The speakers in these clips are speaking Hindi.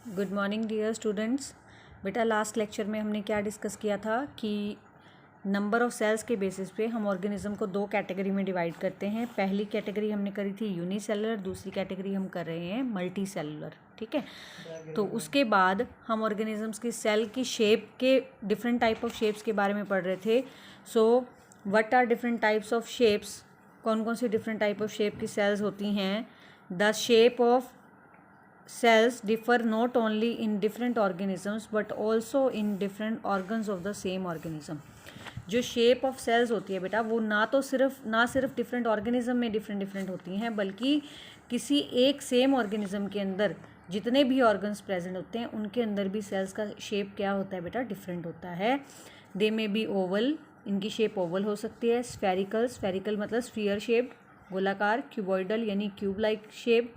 Good morning dear students. बेटा लास्ट लेक्चर में हमने क्या डिस्कस किया था कि नंबर ऑफ़ सेल्स के बेसिस पे हम ऑर्गेनिज्म को दो कैटेगरी में डिवाइड करते हैं। पहली कैटेगरी हमने करी थी यूनिसेलुलर, दूसरी कैटेगरी हम कर रहे हैं मल्टी सेलुलर। ठीक है, तो उसके बाद हम ऑर्गेनिजम्स की सेल की शेप के डिफरेंट टाइप ऑफ शेप्स के बारे में पढ़ रहे थे। So what are different types of shapes, कौन कौन सी डिफरेंट टाइप ऑफ शेप की सेल्स होती हैं। The shape of cells differ not only in different organisms but also in different organs of the same organism। जो शेप ऑफ सेल्स होती है बेटा वो ना सिर्फ डिफरेंट ऑर्गेनिज्म में डिफरेंट होती हैं, बल्कि किसी एक सेम ऑर्गेनिज्म के अंदर जितने भी ऑर्गन्स प्रेजेंट होते हैं उनके अंदर भी सेल्स का शेप क्या होता है बेटा, डिफरेंट होता है। दे में बी ओवल, इनकी शेप ओवल हो सकती है। स्फेरिकल मतलब स्फीयर शेप, गोलाकार। क्यूबॉइडल यानी cube like shape.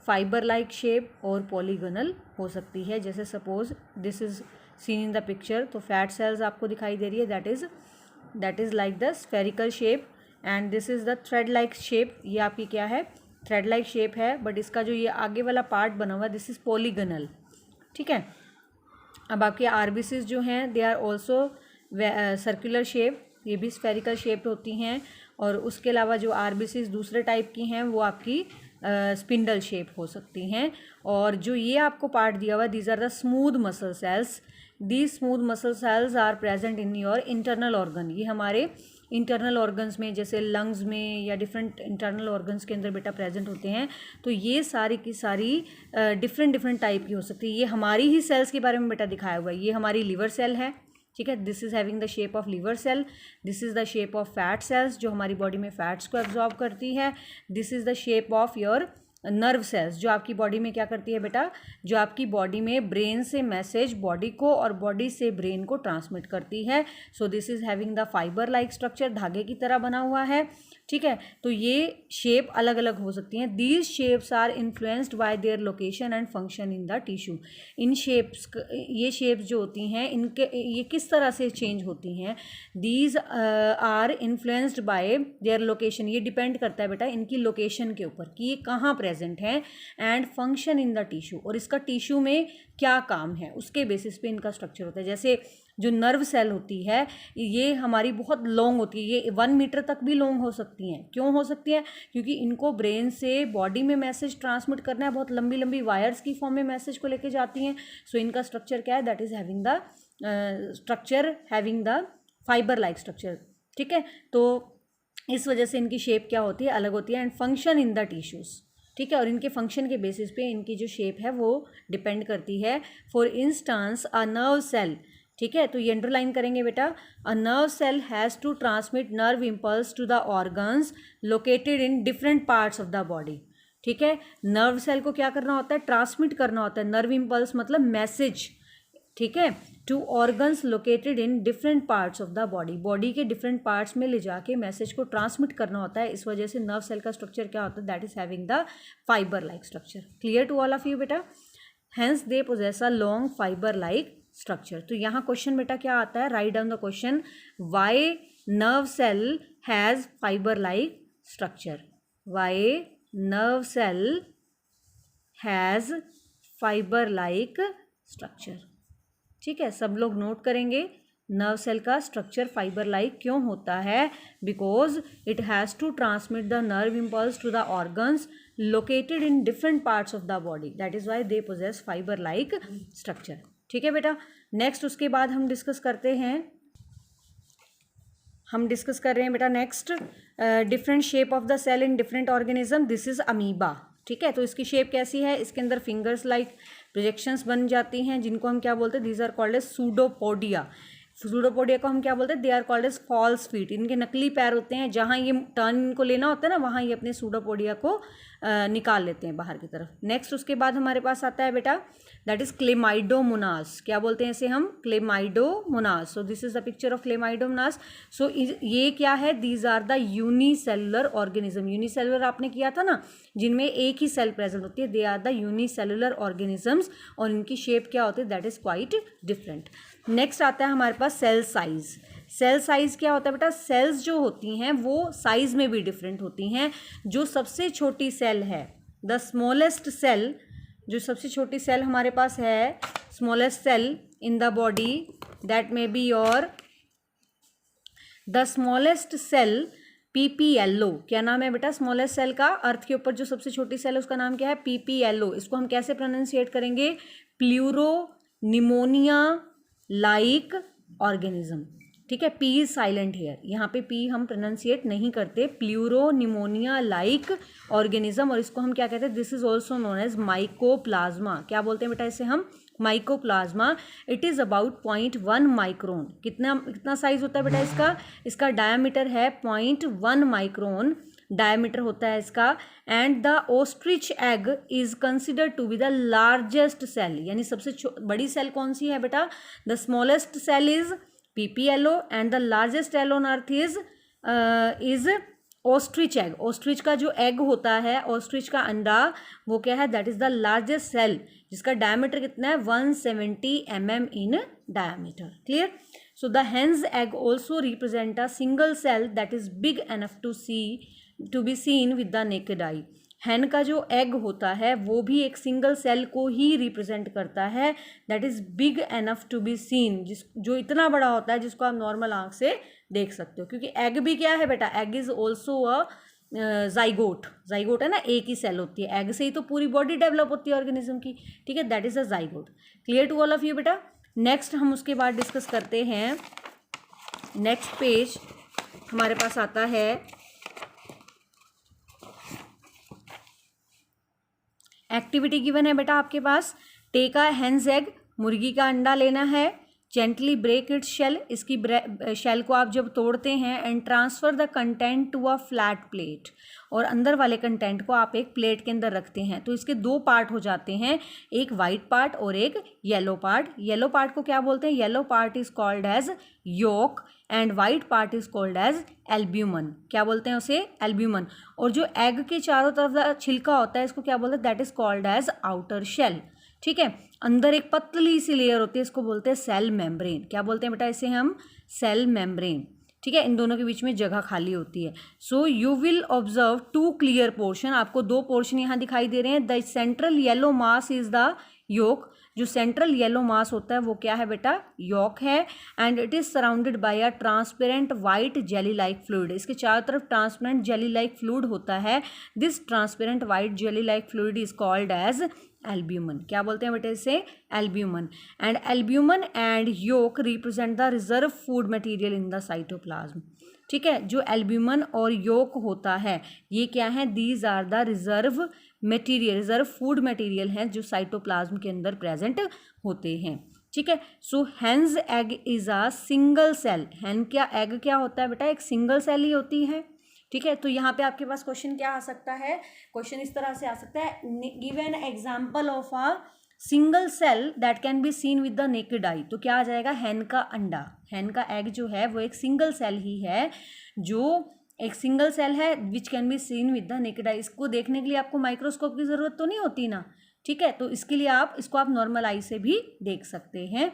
Fibre like shape और पॉलीगोनल हो सकती है। जैसे suppose this is seen in the picture, तो फैट सेल्स आपको दिखाई दे रही है, that is like the spherical shape. And this is the thread like shape, ये आपकी क्या है, थ्रेड लाइक शेप है, बट इसका जो ये आगे वाला पार्ट बना हुआ है दिस इज पॉलीगोनल। ठीक है, अब आपके आरबीसीज जो हैं they are also circular shape, ये भी स्फेरिकल शेप होती हैं। और उसके अलावा जो आरबीसीज दूसरे टाइप की हैं वो आपकी स्पिंडल शेप हो सकती हैं। और जो ये आपको पार्ट दिया हुआ, these are the smooth muscle cells. These smooth muscle cells are present in your internal organ. ये हमारे इंटरनल ऑर्गन्स में जैसे लंग्स में या डिफरेंट इंटरनल ऑर्गन्स के अंदर बेटा प्रेजेंट होते हैं। तो ये सारी की सारी डिफरेंट टाइप की हो सकती है। ये हमारी ही सेल्स के बारे में बेटा दिखाया हुआ है। ये हमारी लिवर सेल है, ठीक है, this is having the shape of liver cell. This is the shape of fat cells जो हमारी बॉडी में फैट्स को एब्जॉर्ब करती है। This is the shape of your nerve cells जो आपकी बॉडी में क्या करती है बेटा, जो आपकी बॉडी में ब्रेन से मैसेज बॉडी को और बॉडी से ब्रेन को ट्रांसमिट करती है। सो this is having the fibre like structure, धागे की तरह बना हुआ है। ठीक है, तो ये शेप अलग अलग हो सकती हैं। These shapes are influenced by their location and function in the tissue. In shapes, ये शेप्स जो होती हैं इनके ये किस तरह से चेंज होती हैं, these are influenced by their location. ये डिपेंड करता है बेटा इनकी लोकेशन के ऊपर कि ये कहाँ प्रेजेंट है, and function in the tissue, और इसका टिश्यू में क्या काम है उसके बेसिस पे इनका स्ट्रक्चर होता है। जैसे जो नर्व सेल होती है ये हमारी बहुत लॉन्ग होती है, ये 1 मीटर तक भी लॉन्ग हो सकती हैं। क्यों हो सकती हैं, क्योंकि इनको ब्रेन से बॉडी में मैसेज ट्रांसमिट करना है, बहुत लंबी लंबी वायर्स की फॉर्म में मैसेज को लेके जाती हैं। सो इनका स्ट्रक्चर क्या है, that is having the structure having the fibre like structure. ठीक है, तो इस वजह से इनकी शेप क्या होती है, अलग होती है। And function in the tissues, ठीक है, और इनके फंक्शन के बेसिस पे इनकी जो शेप है वो डिपेंड करती है। For instance a nerve cell, ठीक है, तो ये अंडरलाइन करेंगे बेटा, a nerve cell has to transmit nerve impulse to the organs located in different parts of the body. ठीक है, नर्व सेल को क्या करना होता है, ट्रांसमिट करना होता है। नर्व इम्पल्स मतलब मैसेज, ठीक है, to organs located in different parts of the body. Body के डिफरेंट पार्ट्स में ले जाके मैसेज को ट्रांसमिट करना होता है। इस वजह से नर्व सेल का स्ट्रक्चर क्या होता है, that is having the fibre like structure. Clear to all of you बेटा, hence they possess a long fibre like structure. तो यहाँ क्वेश्चन बेटा क्या आता है, write down the question, why nerve cell has fibre like structure. Why nerve cell has fibre like structure. ठीक है, सब लोग नोट करेंगे नर्व सेल का स्ट्रक्चर फाइबर लाइक क्यों होता है, because it has to transmit the nerve impulse to the organs located in different parts of the body, that is why they possess fibre like structure. ठीक है बेटा, नेक्स्ट उसके बाद हम डिस्कस करते हैं, हम डिस्कस कर रहे हैं बेटा next different shape of the cell in different organism. This is amoeba. ठीक है, तो इसकी शेप कैसी है, इसके अंदर फिंगर्स लाइक प्रोजेक्शंस बन जाती हैं जिनको हम क्या बोलते हैं, these are called as pseudopodia. Pseudopodia को हम क्या बोलते हैं, they are called as false feet. इनके नकली पैर होते हैं, जहाँ ये टर्न इनको लेना होता है ना वहाँ ये अपने सूडोपोडिया को निकाल लेते हैं बाहर की तरफ। नेक्स्ट उसके बाद हमारे पास आता है बेटा दैट इज क्लेमाइडोमोनास। क्या बोलते हैं इसे हम, Chlamydomonas. So this is the picture of Chlamydomonas. सो ये क्या है, these are the unicellular organism. Unicellular आपने किया था ना, जिनमें एक ही सेल प्रेजेंट होती है, they are the unicellular organisms, और इनकी शेप क्या होती है, that is quite different. Next आता है हमारे पास सेल साइज। सेल साइज क्या होता है बेटा, सेल्स जो होती हैं वो साइज में भी डिफरेंट होती हैं। जो सबसे छोटी सेल है, द स्मॉलेस्ट सेल जो सबसे छोटी सेल हमारे पास है, smallest cell in the body, that may be your the smallest cell PPLO। क्या नाम है बेटा स्मॉलेस्ट सेल का? अर्थ के ऊपर जो सबसे छोटी सेल है उसका नाम क्या है? PPLO। इसको हम कैसे प्रोनाउंसिएट करेंगे? Pleuro pneumonia like organism. ठीक है, P इज साइलेंट हियर, यहाँ पे P हम प्रोनाउंसिएट नहीं करते। प्लूरो निमोनिया लाइक ऑर्गेनिज्म, और इसको हम क्या कहते हैं? This is also known as mycoplasma. क्या बोलते हैं बेटा इसे हम? Mycoplasma. It is about 0.1 micron. कितना साइज होता है बेटा इसका? इसका डायमीटर है 0.1 माइक्रोन डायमीटर होता है इसका। And the ostrich egg is considered to be the largest cell, यानी सबसे बड़ी सेल कौन सी है बेटा? The smallest cell is PPLO and the largest cell on earth is ostrich egg. Ostrich का जो एग होता है, ऑस्ट्रिच का अंडा, वो क्या है? That is the largest cell, जिसका डायमीटर कितना है? 170 mm in diameter. Clear? So the hen's egg also represent a single cell that is big enough to be seen with the naked eye. Hen का जो एग होता है वो भी एक सिंगल सेल को ही रिप्रेजेंट करता है, that is big enough to be seen, जो इतना बड़ा होता है जिसको आप नॉर्मल आंख से देख सकते हो। क्योंकि एग भी क्या है बेटा? Egg is also a zygote. Zygote है ना, एक ही सेल होती है, एग से ही तो पूरी बॉडी डेवलप होती है ऑर्गेनिज्म की। ठीक है, that is a zygote. Clear to all of you बेटा? नेक्स्ट हम उसके बाद डिस्कस करते हैं, नेक्स्ट पेज हमारे पास आता है एक्टिविटी गिवन है बेटा आपके पास। टेक अ हेन्स एग, मुर्गी का अंडा लेना है। जेंटली ब्रेक इट्स शेल, इसकी शेल को आप जब तोड़ते हैं, and transfer the content to a flat plate, और अंदर वाले कंटेंट को आप एक प्लेट के अंदर रखते हैं। तो इसके दो पार्ट हो जाते हैं, एक वाइट पार्ट और एक येलो पार्ट। येलो पार्ट को क्या बोलते हैं? Yellow part is called as yolk and white part is called as albumen. क्या बोलते हैं उसे? एल्ब्यूमन। और जो एग के चारों तरफ छिलका होता है, इसको क्या बोलते हैं? That is called as outer shell. ठीक है, अंदर एक पतली सी लेयर होती है, इसको बोलते हैं सेल मेम्ब्रेन। क्या बोलते हैं बेटा इसे हम? Cell membrane. ठीक है, इन दोनों के बीच में जगह खाली होती है। So you will observe 2 clear portion. आपको 2 पोर्शन यहाँ दिखाई दे रहे हैं। The central yellow mass is the yolk. जो सेंट्रल येलो मास होता है वो क्या है बेटा? योक है। And it is surrounded by a transparent white jelly like fluid. इसके चारों तरफ ट्रांसपेरेंट जेली लाइक फ्लूइड होता है। This transparent white jelly like fluid is called as albumen. क्या बोलते हैं बेटे इसे? Albumen. And albumen and yolk represent the reserve food material in the cytoplasm. ठीक है, जो एल्ब्यूमन और योक होता है ये क्या है? These are the reserve material, reserve food material हैं जो साइटोप्लाज्म के अंदर प्रेजेंट होते हैं। ठीक है, so hen's egg is a single cell. Hen क्या एग क्या होता है बेटा? एक सिंगल सेल ही होती है। ठीक है, तो यहाँ पे आपके पास क्वेश्चन क्या आ सकता है? क्वेश्चन इस तरह से आ सकता है, give an example of a single cell that can be seen with the naked eye. तो क्या आ जाएगा? हैन का अंडा। हैन का एग जो है वो एक सिंगल सेल ही है, जो एक सिंगल सेल है which can be seen with the naked आई। इसको देखने के लिए आपको माइक्रोस्कोप की ज़रूरत तो नहीं होती ना। ठीक है, तो इसके लिए आप इसको आप नॉर्मल आई से भी देख सकते हैं।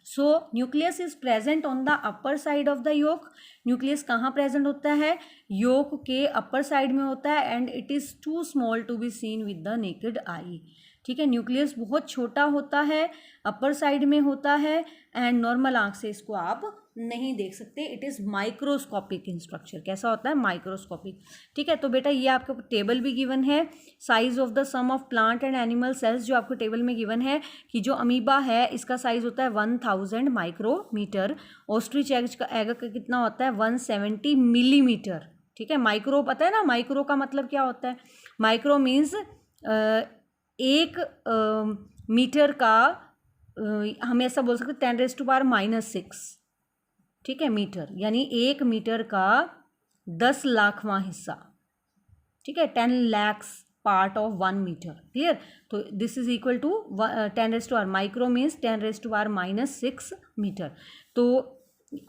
So nucleus is present on the upper side of the yolk. Nucleus कहाँ प्रेजेंट होता है? योक के अपर साइड में होता है। And it is too small to be seen with the naked eye. ठीक है, न्यूक्लियस बहुत छोटा होता है, अपर साइड में होता है, एंड नॉर्मल आंख से इसको आप नहीं देख सकते। It is microscopic in structure. कैसा होता है? माइक्रोस्कोपिक। ठीक है, तो बेटा ये आपको टेबल भी गिवन है, size of the some of plant and animal cells जो आपको टेबल में गिवन है, कि जो अमीबा है इसका साइज होता है 1000 माइक्रोमीटर। ऑस्ट्रिच एग का कितना होता है? 170 मिलीमीटर। ठीक है, माइक्रो पता है ना, माइक्रो का मतलब क्या होता है? माइक्रो मीन्स 1 मीटर का हम ऐसा बोल सकते हैं 10⁻⁻⁶। ठीक है, मीटर यानी 1 मीटर का 10 लाखवां हिस्सा। ठीक है, 10 lakhs part of 1 metre. Clear? तो this is equal to 10⁻⁻, micro means 10⁻⁻⁶ metre. तो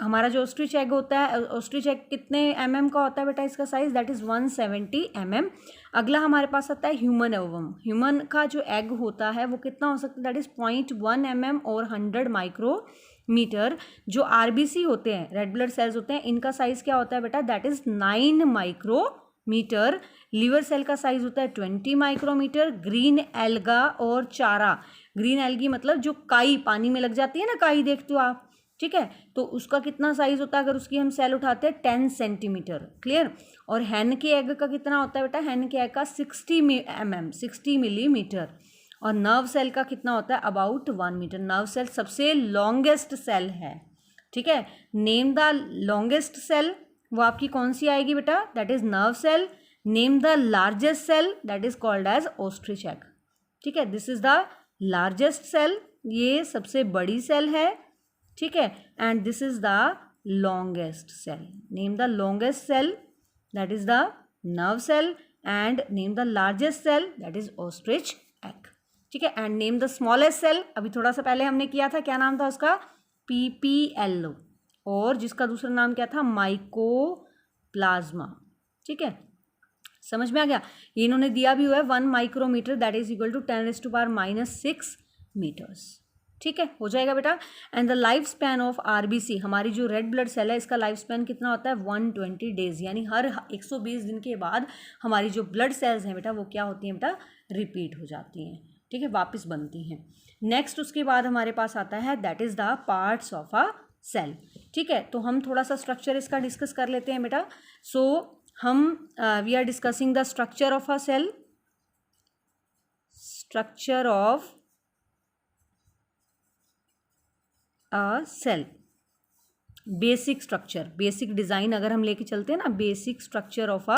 हमारा जो ऑस्ट्रिच एग होता है, ऑस्ट्रिच एग कितने mm का होता है बेटा इसका साइज? That is 170 mm। अगला हमारे पास आता है ह्यूमन ओवम। ह्यूमन का जो एग होता है वो कितना हो सकता है? दैट इज़ 0.1 mm और 100 माइक्रोमीटर। जो RBC होते हैं, रेड ब्लड सेल्स होते हैं, इनका साइज क्या होता है बेटा? That is 9 micrometer. Liver cell का साइज होता है 20 माइक्रोमीटर। ग्रीन एल्गा और चारा, ग्रीन एल्गी मतलब जो काई पानी में लग जाती है ना, काई देखते हो आप, ठीक है, तो उसका कितना साइज होता है अगर उसकी हम सेल उठाते हैं 10 सेंटीमीटर। क्लियर। और हैन के एग का कितना होता है बेटा, हैन के एग का 60 मिलीमीटर। और नर्व सेल का कितना होता है, अबाउट 1 मीटर। नर्व सेल सबसे लॉन्गेस्ट सेल है, ठीक है। नेम द लॉन्गेस्ट सेल, वो आपकी कौन सी आएगी बेटा, that is nerve cell. Name the largest cell, that is called as ostrich egg, ठीक है। This is the largest cell, ये सबसे बड़ी सेल है, ठीक है। And this is the longest cell. Name the longest cell, that is the nerve cell. And name the largest cell, that is ostrich egg, ठीक है। And name the smallest cell, अभी थोड़ा सा पहले हमने किया था, क्या नाम था उसका, PPL, और जिसका दूसरा नाम क्या था, माइकोप्लाज्मा, ठीक है। समझ में आ गया। ये इन्होंने दिया भी हुआ है 1 micrometer, that is equal to 10⁻⁻6 metres, ठीक है, हो जाएगा बेटा। And the life span of RBC, हमारी जो रेड ब्लड सेल है, इसका लाइफ स्पैन कितना होता है, 120 डेज, यानी हर 120 दिन के बाद हमारी जो ब्लड सेल्स हैं बेटा, वो क्या होती हैं बेटा, रिपीट हो जाती हैं, ठीक है, वापस बनती हैं। नेक्स्ट उसके बाद हमारे पास आता है that is the parts of a cell, ठीक है। तो हम थोड़ा सा स्ट्रक्चर इसका डिस्कस कर लेते हैं बेटा। सो हम we are discussing the structure of a cell, structure of a cell, basic structure, basic design अगर हम लेके चलते हैं ना, basic structure of a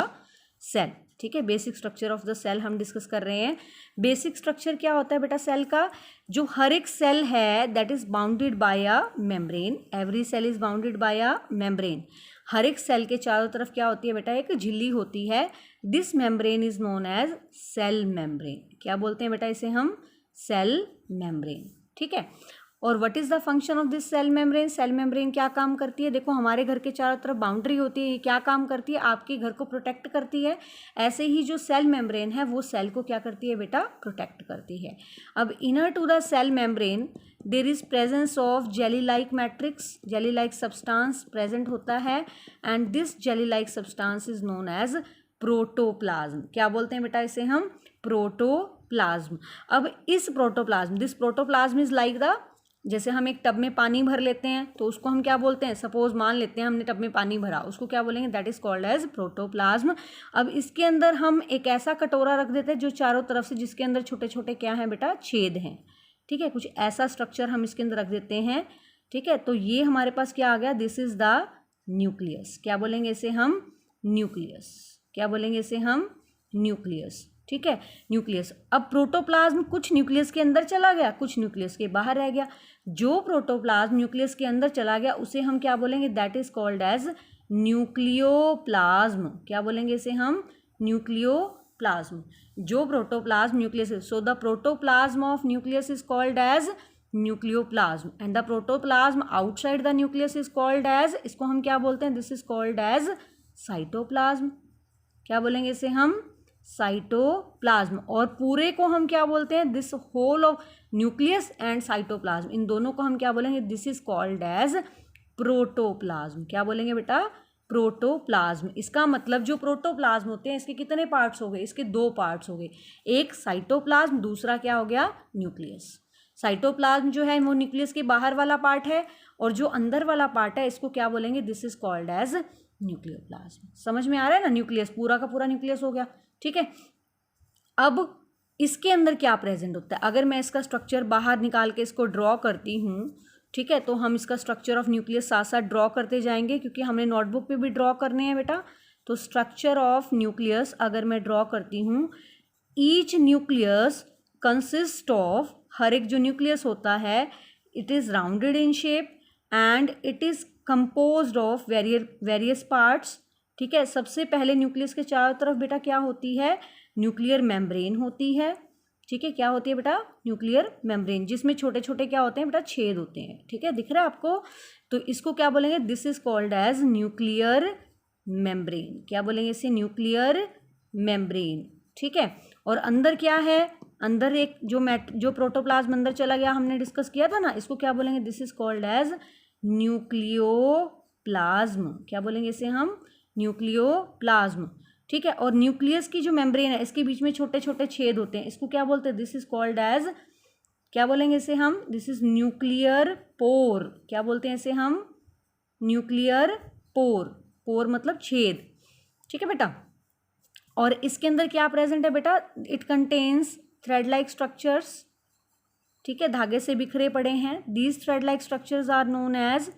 cell, ठीक है। Basic structure of the cell हम डिस्कस कर रहे हैं। बेसिक स्ट्रक्चर क्या होता है बेटा सेल का, जो हर एक सेल है that is bounded by a membrane, every cell is bounded by a membrane. हर एक सेल के चारों तरफ क्या होती है बेटा, एक झिल्ली होती है। This membrane is known as cell membrane, क्या बोलते हैं बेटा इसे हम, सेल मेम्ब्रेन, ठीक है। और what is the function of this cell membrane, cell membrane क्या काम करती है, देखो हमारे घर के चारों तरफ बाउंड्री होती है, ये क्या काम करती है, आपके घर को प्रोटेक्ट करती है। ऐसे ही जो सेल मेम्ब्रेन है वो सेल को क्या करती है बेटा, प्रोटेक्ट करती है। अब inner to the cell membrane there is presence of jelly like matrix, jelly like substance present होता है। And this jelly like substance is known as protoplasm, क्या बोलते हैं बेटा इसे हम, प्रोटोप्लाज्म। अब इस protoplasm, this protoplasm is like the, जैसे हम एक टब में पानी भर लेते हैं तो उसको हम क्या बोलते हैं, सपोज मान लेते हैं हमने टब में पानी भरा, उसको क्या बोलेंगे, that is called as protoplasm. अब इसके अंदर हम एक ऐसा कटोरा रख देते हैं जो चारों तरफ से, जिसके अंदर छोटे छोटे क्या हैं बेटा, छेद हैं, ठीक है, कुछ ऐसा स्ट्रक्चर हम इसके अंदर रख देते हैं, ठीक है। तो ये हमारे पास क्या आ गया, दिस इज द न्यूक्लियस, क्या बोलेंगे इसे हम, न्यूक्लियस, क्या बोलेंगे इसे हम, न्यूक्लियस, ठीक है, न्यूक्लियस। अब प्रोटोप्लाज्म कुछ न्यूक्लियस के अंदर चला गया, कुछ न्यूक्लियस के बाहर रह गया। जो प्रोटोप्लाज्म न्यूक्लियस के अंदर चला गया उसे हम क्या बोलेंगे, that is called as nucleoplasm, क्या बोलेंगे इसे हम, न्यूक्लियोप्लाज्म। जो protoplasm nucleus, so the protoplasm of nucleus is called as nucleoplasm and the protoplasm outside the nucleus is called as, इसको हम क्या बोलते हैं, this is called as cytoplasm, क्या बोलेंगे इसे हम, साइटोप्लाज्म। और पूरे को हम क्या बोलते हैं, this whole of nucleus and cytoplasm, इन दोनों को हम क्या बोलेंगे, this is called as protoplasm, क्या बोलेंगे बेटा, प्रोटोप्लाज्म। इसका मतलब जो प्रोटोप्लाज्म होते हैं इसके कितने पार्ट्स हो गए, इसके 2 पार्ट्स हो गए, एक साइटोप्लाज्म, दूसरा क्या हो गया, न्यूक्लियस। साइटोप्लाज्म जो है वो न्यूक्लियस के बाहर वाला पार्ट है, और जो अंदर वाला पार्ट है इसको क्या बोलेंगे, this is called as nucleoplasm. समझ में आ रहा है ना, न्यूक्लियस पूरा का पूरा न्यूक्लियस हो गया, ठीक है। अब इसके अंदर क्या प्रेजेंट होता है, अगर मैं इसका स्ट्रक्चर बाहर निकाल के इसको ड्रॉ करती हूँ, ठीक है, तो हम इसका स्ट्रक्चर ऑफ न्यूक्लियस साथ साथ ड्रॉ करते जाएंगे, क्योंकि हमने नोटबुक पे भी ड्रॉ करने हैं बेटा। तो स्ट्रक्चर ऑफ न्यूक्लियस अगर मैं ड्रॉ करती हूँ, ईच न्यूक्लियस कंसिस्ट ऑफ, हर एक जो न्यूक्लियस होता है it is rounded in shape and it is composed of various parts, ठीक है। सबसे पहले न्यूक्लियस के चारों तरफ बेटा क्या होती है, न्यूक्लियर मेम्ब्रेन होती है, ठीक है, क्या होती है बेटा, न्यूक्लियर मेम्ब्रेन, जिसमें छोटे छोटे क्या होते हैं बेटा, छेद होते हैं, ठीक है, दिख रहा है आपको। तो इसको क्या बोलेंगे, this is called as nuclear membrane, क्या बोलेंगे इसे, न्यूक्लियर मेम्ब्रेन, ठीक है। और अंदर क्या है, अंदर एक जो प्रोटोप्लाज्म अंदर चला गया, हमने डिस्कस किया था ना, इसको क्या बोलेंगे, this is called as nucleoplasm, क्या बोलेंगे इसे हम, न्यूक्लियोप्लाज्म। ठीक है। और न्यूक्लियस की जो मेम्ब्रेन है इसके बीच में छोटे छोटे छेद होते हैं, इसको क्या बोलते हैं? दिस इज कॉल्ड एज, क्या बोलेंगे इसे हम? This is nuclear pore. क्या बोलते हैं इसे हम? Nuclear pore. पोर मतलब छेद, ठीक है बेटा। और इसके अंदर क्या प्रेजेंट है बेटा? It contains thread like structures, ठीक है, धागे से बिखरे पड़े हैं। These thread like structures are known as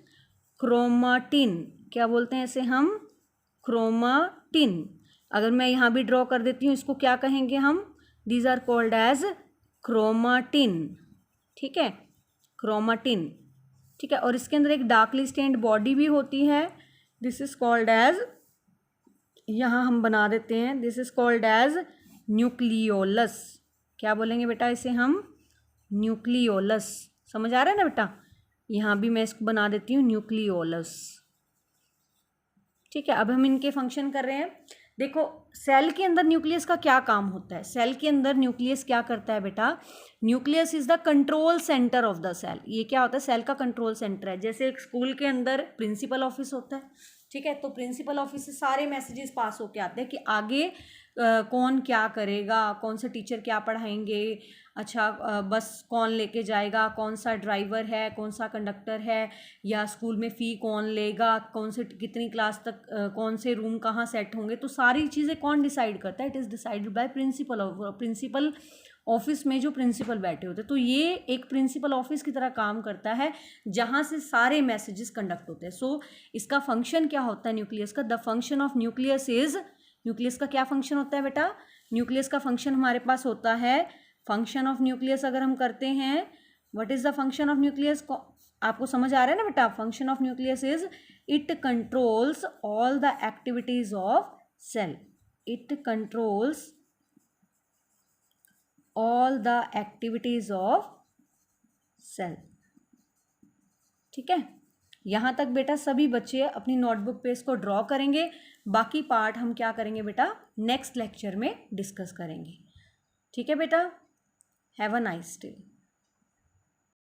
chromatin. क्या बोलते हैं इसे हम? क्रोमाटिन। अगर मैं यहाँ भी ड्रॉ कर देती हूँ, इसको क्या कहेंगे हम? These are called as chromatin, ठीक है, क्रोमाटिन, ठीक है। और इसके अंदर एक डार्कली स्टेन्ड बॉडी भी होती है, दिस इज कॉल्ड एज, यहाँ हम बना देते हैं, this is called as nucleolus. क्या बोलेंगे बेटा इसे हम? न्यूक्लियोलस। समझ आ रहा है ना बेटा? यहाँ भी मैं इसको बना देती हूँ न्यूक्लियोलस, ठीक है। अब हम इनके फंक्शन कर रहे हैं। देखो सेल के अंदर न्यूक्लियस का क्या काम होता है? सेल के अंदर न्यूक्लियस क्या करता है बेटा? Nucleus is the control centre of the cell. ये क्या होता है? सेल का कंट्रोल सेंटर है। जैसे एक स्कूल के अंदर प्रिंसिपल ऑफिस होता है, ठीक है, तो प्रिंसिपल ऑफिस से सारे मैसेजेस पास होके आते हैं कि आगे कौन क्या करेगा, कौन से टीचर क्या पढ़ाएंगे, अच्छा बस कौन लेके जाएगा, कौन सा ड्राइवर है, कौन सा कंडक्टर है, या स्कूल में फ़ी कौन लेगा, कौन से कितनी क्लास तक कौन से रूम कहाँ सेट होंगे, तो सारी चीज़ें कौन डिसाइड करता है? It is decided by principal. Principal office में जो प्रिंसिपल बैठे होते हैं, तो ये एक प्रिंसिपल ऑफिस की तरह काम करता है जहाँ से सारे मैसेजेस कंडक्ट होते हैं। सो इसका फंक्शन क्या होता है न्यूक्लियस का? The function of nucleus is, nucleus का क्या फंक्शन होता है बेटा? न्यूक्लियस का फंक्शन हमारे पास होता है, फंक्शन ऑफ न्यूक्लियस अगर हम करते हैं, what is the function of nucleus? आपको समझ आ रहा है ना बेटा? Function of nucleus is it controls all the activities of cell. It controls all the activities of cell, ठीक है। यहाँ तक बेटा सभी बच्चे अपनी नोटबुक पे इसको ड्रॉ करेंगे, बाकी पार्ट हम क्या करेंगे बेटा? नेक्स्ट लेक्चर में डिस्कस करेंगे, ठीक है बेटा। Have a nice day.